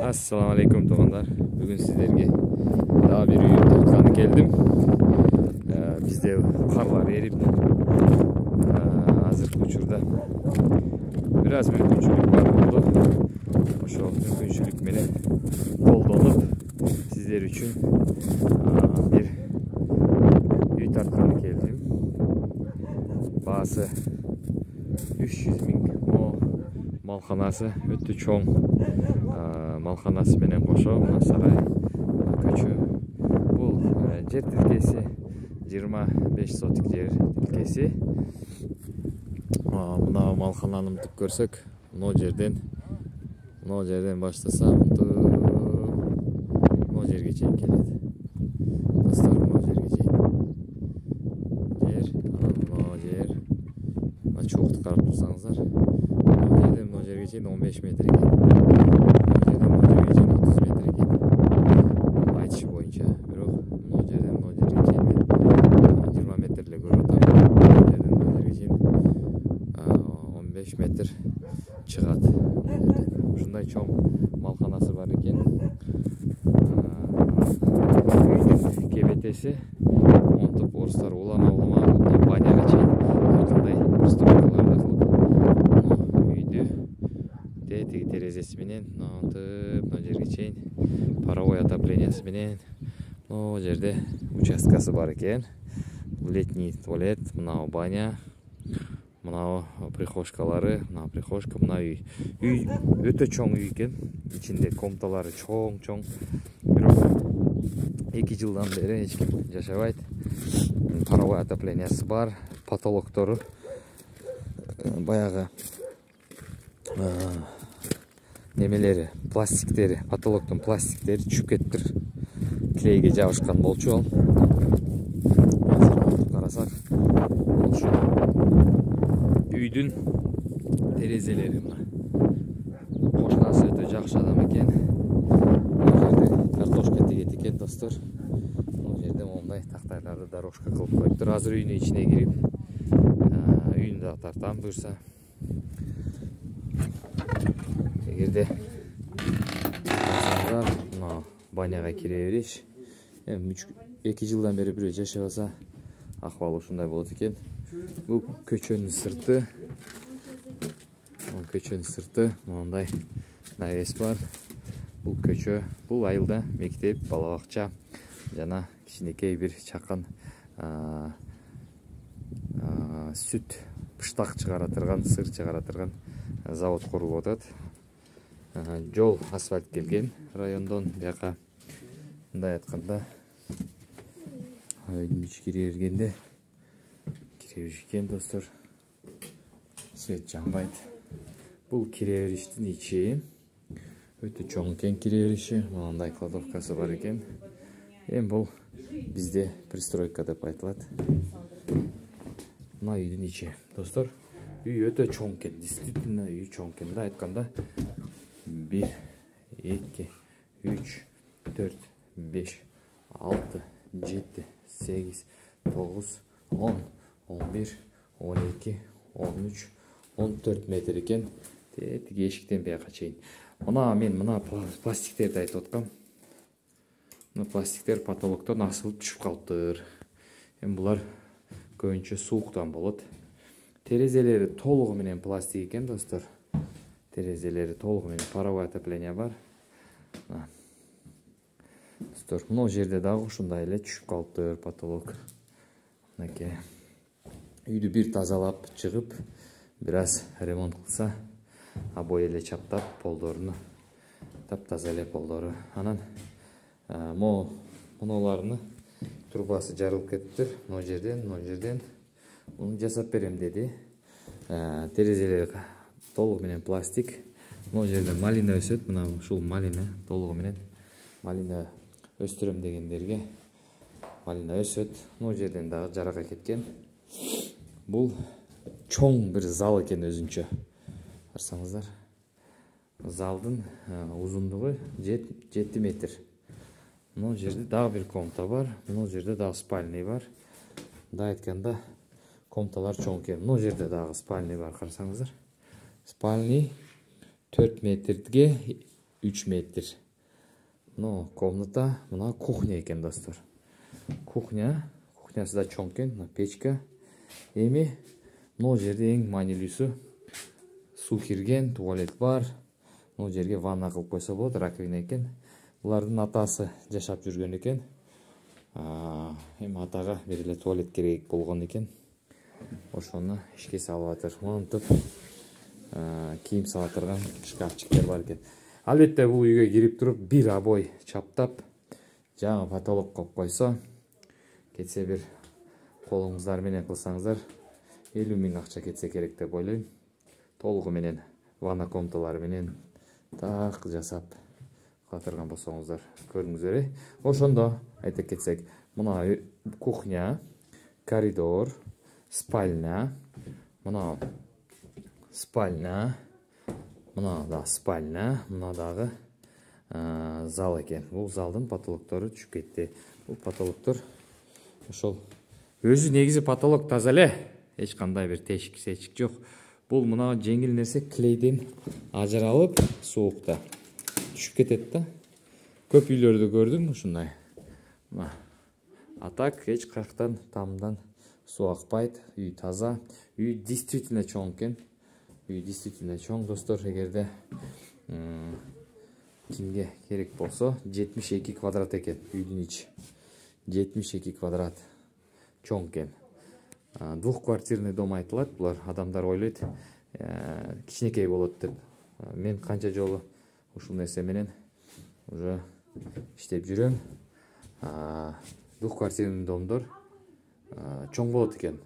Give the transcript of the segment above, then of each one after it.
Assalamu alaikum tug'anlar. Bugun sizlarga daha bir uyum tartqani keldim. Bizde qarlar erib, hozirgi uchurda biraz mümkünçülük var oldu. Oşo mümkünçülük meni qo'llanib sizler uchun bir uy tartqani keldim. Bahası 300 ming malxanası ötü çoğun malxanası menen qo'sho saray ko'chu. Bu yer tilkesi 25 sotik yer tilkesi. Buna malxanani tutib ko'rsak, bu yerden başlasam bu yergacha keladi. Dostlar, bu yergacha. Yer çoğuqni qarab tursanızlar. Bu yergacha 15 metr ekan. Metr çıgat. Şunday çoğun malxanası var ekan. Kebetesi ontip oruslar ulama banyaga чейин qanday постройкаларды кылып, үйдү тетиги терезеси менен монтип, мына жерге чейин паровой отоплениясы менен, мына жерде участкасы бар экен. Летний туалет, мына баня, мына прихожкалары, мына прихожка, мына үй. Үй өтө чоң үй экен. Ичинде комнаталары чоң. Бирок 2 жылдан бери эч ким жашабайт. Паровой отоплениясы бар, потолоктору баягы немелери, пластиктери, потолоктун пластиктери түшүп кетиптир. Клейге жабышкан болчу ал. Карасак, болчу. Үйдүн терезелери мына. Кошнасы өтө жакшы адам экен. Бул жерде картошка тегет экен, достор. Бул жерде мондай тактайларды дорожка кылып коюптур. Азыр үйүнүн ичине кирип, үйүнү да тартам буюрса. Эгерде мына баняга кире бериш. 2 жылдан бери бирөө жашабаса, акыбалы ушундай болот экен. Бул көчөнүн сырты. Көчөнүн сырты мондай навес бар. Бул көчө, бул айылда мектеп, бала бакча жана кичинекей бир чакан сүт пыштак чыгара турган, сыр чыгара турган завод курулуп атат. Жол асфальт келген райондон бияка. Мындай айтканда үйдүн ичи кире бергенде достор, свет жанбайт. Бул кире бериштин ичи өтө чоң экен. Кире бериши мындай кладовкасы бар экен. Бул бизде пристройка деп айтылат. Мына үйдүн ичи, достор. Үй өтө чоң экен, действительно үй чоң экен. Мындай айтканда 1, 2, 3, 4, 5, 6, 7, 8, 9, 10, 11, 12, 13, 14 метр экен. Тиги эшиктен бияка чейин. Мына пластиктерди айтып аткам. Мына пластиктер потолоктон асылып түшүп калыптыр. Булар көбүнчө сууктан болот. Терезелери толугу менен пластик экен, достор. Терезелери толугу менен паровой отопление бар. Достор, мына жерде дагы ушундай эле түшүп калыптыр потолок. Мынакей. Үйдү бир тазалап чыгып, бираз ремонт кылса, обой эле чаптап, полдоруну таптаза эле полдору. Анан моноларны трубасы жарылып кетиптир. Мына жерден муну жасап берем деди. Терезелери толугу менен пластик. Мына жерде малина өсөт. Мына ушул малина толугу менен малина өстүрөм дегендерге малина өсөт. Мына жерден дагы жарака кеткен. Бул чоң бир зал экен өзүнчө. Карасаңыздар. Залдын узундугу 7 метр. Мына жерде дагы бир комната бар. Мына жерде дагы спальный бар. Мындай айтканда комнаталар чоң экен. Мына жерде дагы спальный бар, карасаңыздар. Спальный 4 метрге 3 метр. Но комната мына кухня екен достор. Кухнясы да чоң екен, печка. Эми мына жерде эң маанилүүсү суу кирген, туалет бар. Мына жерге ванна кылып койсо болот, раковина екен. Булардын атасы жашап жүргөн экен. Эми атага бир эле туалет керек болгон экен. Ошону ишке салып атыр. Монтип кийим сала турган шкафчиктер бар экен. Албетте бул үйгө кирип туруп бир обой чаптап, жаңы потолок коюп койсо, кетсе бир колуңуздар менен кылсаңыздар 50 000 акча кетсе керек деп ойлойм. Толугу менен ванна комнаталары менен так жасап катырган болсоңуздар көрүңүздөр. Ошондо айта кетсек, мына кухня, коридор, спальня, мына спальня, мына да спальня, мына дагы зал экен. Бул залдын потолоктору түшүп кетти. Бул потолоктор ошол өзү негизи потолок таза эле, эч кандай бир тешик жок. Бул мына жеңил нерсе клейден ажыралып, суукта түшүп кетет да. Көп үйлөрдү көрдүм ушундай. А так эч каяктан тамдан суу акпайт. Үй таза. Үй действительно чоң экен. Үй действительно чоң достор. Эгерде кимге керек болсо, 72 квадрат экен үйдүн ичи. 72 квадрат чоң экен. Двухквартирный дом айтылат. Булар адамдар ойлойт кичинекей болот деп. Мен канча жолу ушул нерсе менен уже иштеп жүрөм. Двухквартирный домдор чоң болот экен.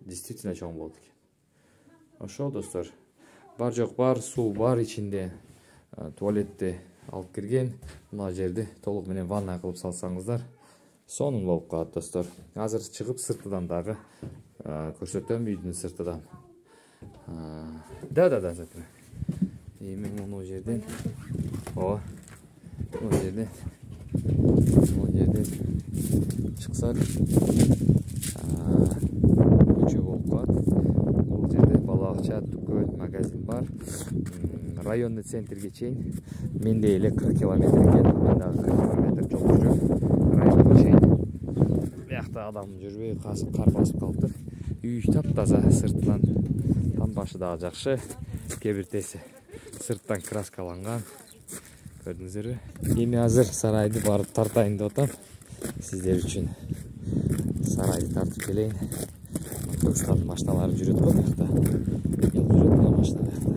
Действительно чоң болот экен. Ошол достор. Бар жок бар, суу бар ичинде. Туалетти алып кирген. Мына жерди толугу менен ванна кылып салсаңыздар, сонун болуп калат достор. Азыр чыгып сыртыдан дагы көрсөтөм үйдүн сыртыдан. Да, закрой. Эми мына жерден мына жерден чыксак көчө болуп калат. Бул жерде бала бакча, дүкөн, магазин бар. Районный центрге чейин менде эле 40 километр экен. Мен дагы 40 километр жол жүрөм. Районго чейин. Биякта адам жүрбөй, кар басып калыптыр. Үй таптаза, сыртынан там башы дагы жакшы. Кебиртеси сырттан краскаланган. Көрдүңүздөрбү? Эми азыр сарайды барып тартайын деп атам. Сиздер үчүн сарайды тартып келейин. Кыргызстан машиналары жүрөт го биякта. Жүрөт мына машина биякта.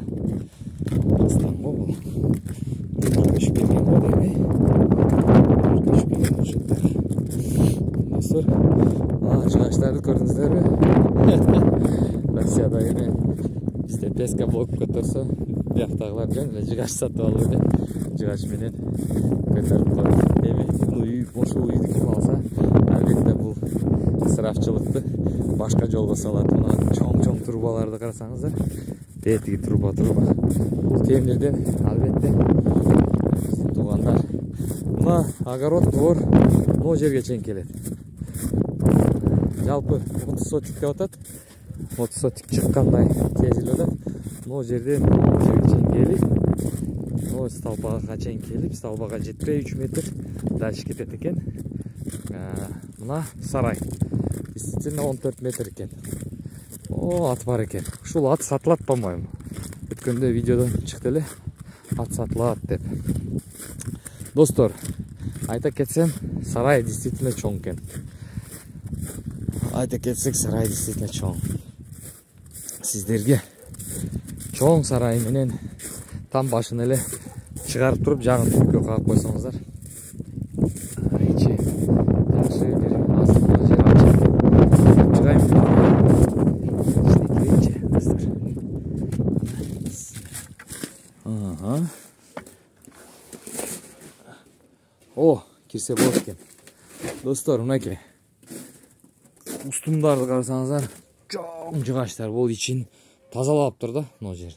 Кыргызстан го бул. Көчүп келген го эми. Көчүп келген ушундай. Достор, жыгачтарды көрдүңүздөрбү? Россияда эми бизде песка болуп көтөрсө, бияктагылар жөн эле жыгач сатып алып эле жыгач менен көтөрүп коет. Эми бул ушул үйдү ким алса, албетте бул ысырафчылыкты башка жолго салат. Мына чоң трубаларды карасаңыздар, бетиги труба. Бул темирден албетте туугандар. Мына огород двор могу жерге чейин келет. Жалпы 30 сотик деп атат. 30 сотик чыккандай сезилип атат. Могу жерден жерге чейин келип, могу столбага чейин келип, столбага жетпей 3 метр дальше кетет экен. Мына сарай. Действительно 14 метр экен. Ат бар экен. Ушул ат сатылат, по-моему. Өткөндө видеодон чыкты эле. Ат сатылат деп. Достор, айта кетсем, сарай действительно чоң экен. Айта кетсек, сарай действительно чоң. Сиздерге чоң сарай менен там башын эле чыгарып туруп жаңы түккө кагып койсоңуздар, ичи жакшы бир азык жер ачып чыгайм. Ичине кирейинчи достор. Кирсе болот экен. Достор, мынакей. Устумдарды карасаңыздар, чоң жыгачтар. Бул ичин тазалаптыр да, мына жер.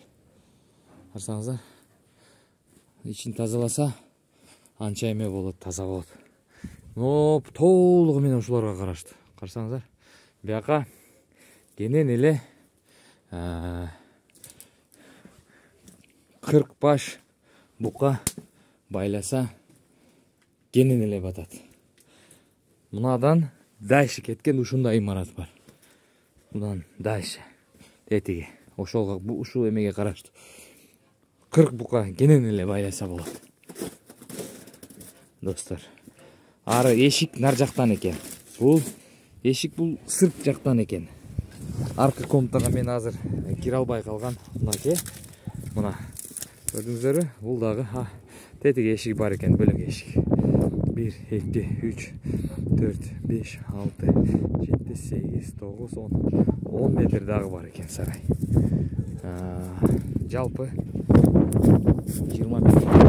Карасаңыздар, ичин тазаласа, анча эме болот, таза болот. Но толугу менен ушуларга караштуу. Карасаңыздар, бияка кенен эле 40 баш бука байласа кенен эле батат. Мунадан дальше кеткен ушундай имарат бар. Мындан дальше тетиги ошолго ушул эмеге караштуу 40 бука кенен эле байласа болот. Достор, ары эшик нар жактан экен. Бул эшик бул сырт жактан экен. Аркы комнатага мен азыр кире албай калган. Мынаке, мына көрдүңүздөрбү? Бул дагы тетиги эшик бар экен, бөлөк эшик. 1, 2, 3, 4, 5, 6, 7, 8, 9, 10. 10 метр дагы бар экен сарай. Жалпы 20 метр.